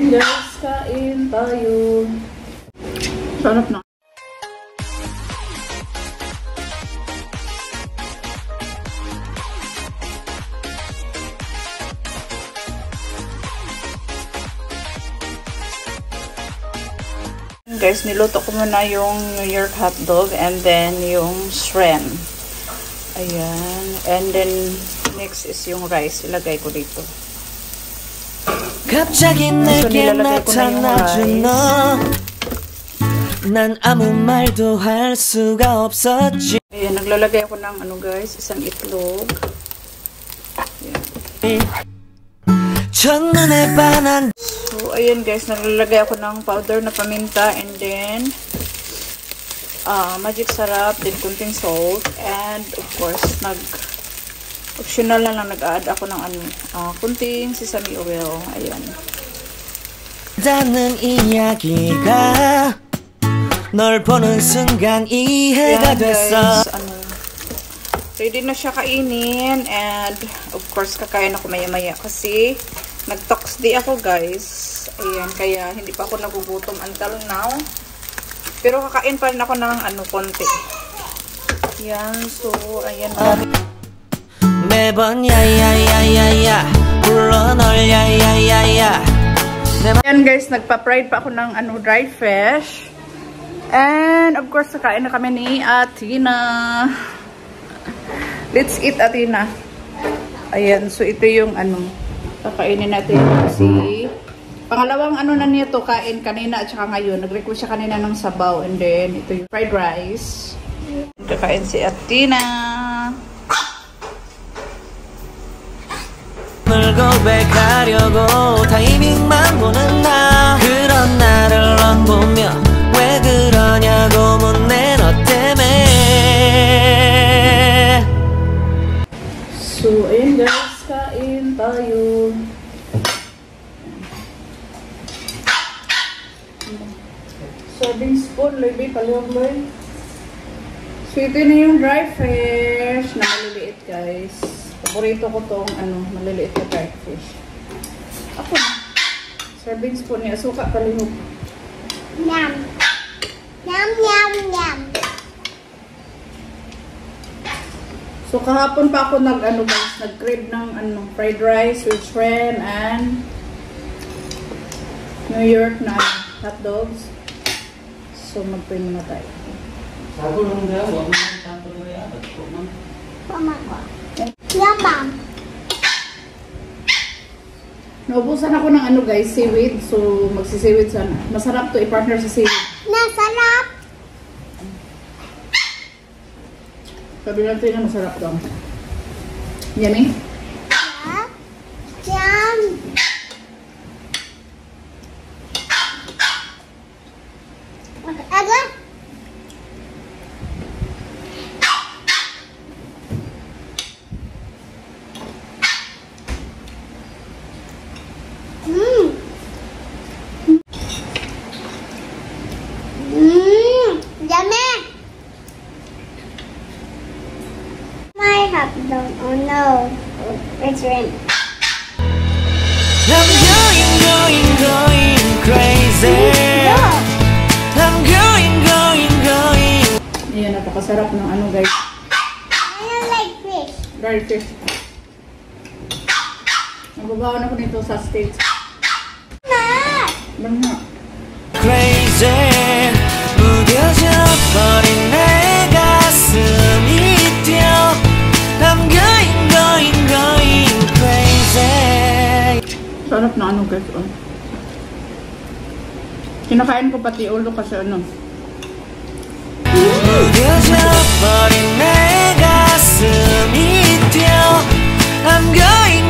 ayun guys, kain tayo. Sarap na. Guys, niluto ko muna yung New York hotdog and then yung shrimp. Ayan. And then next is yung rice. Ilagay ko dito. 갑자기 내게 나타나준 너 난 아무 말도 할 수가 없었지. Ayan, naglalagay ako ng ano guys, isang itlog. Ayan. 첫눈에 반한. So, ayan guys, naglalagay ako ng powder na paminta and then magic sarap, then kunting salt, and of course, optional na lang nag-add ako ng kunting sesame oil. Ayan. 닿는 이야기가 널 보는 순간 이해가 됐어. Ready na siya kainin and of course kakain ako maya-maya kasi nag-tox di ako guys. Ayan, kaya hindi pa ako nagugutom until now. Pero kakain pa rin ako ng konti. Ayan, so ayan na. 매번 야야야야야 불러 널 야야야야. Ayan guys, nagpa-fried pa ako ng dried fish. And of course kakain na kami ni Athena. Let's eat, Athena. Ayan, so ito yung kakainin natin kasi pangalawang na niya to kain kanina at saka ngayon. Nag-request siya kanina ng sabaw and then ito yung fried rice. Kakain si Athena. 널 고백하려고 타이밍만 보는 나 그런 나를 넌 보며 왜 그러냐고 묻네 너 때문에. So ayun guys, kain tayo. Serving spoon, labi paliyong. So ito na yung dry fish na maliliit guys. Paborito ko tong maliliit na dry fish. Ako na. Serving spoon niya. Suka palihog. Yum. Yum, yum, yum. So kahapon pa ako guys, nag-crave ng fried rice with shrimp and New York na hot dogs. So mag-pray muna tayo. Mama ko. Yum, mom. Naubusan ako ng guys, seaweed. So magsi-seaweed sana. Masarap to i-partner sa seaweed. Nasarap. Sabi natin na masarap to. Yummy? Yum. Aga? Yummy. My hot dog. Oh no. It's rain. I'm going crazy. I'm going. Ayan, napakasarap ng guys. I don't like fish. Dry fish. Nagbabawan ako nito sa States. Banga. Crazy 무뎌져 버린 내 가슴이 뛰어 I'm going crazy. Sarap na guys. Kinakain ko pati ulo kasi 무뎌져 버린 내 가슴이 뛰어 I'm going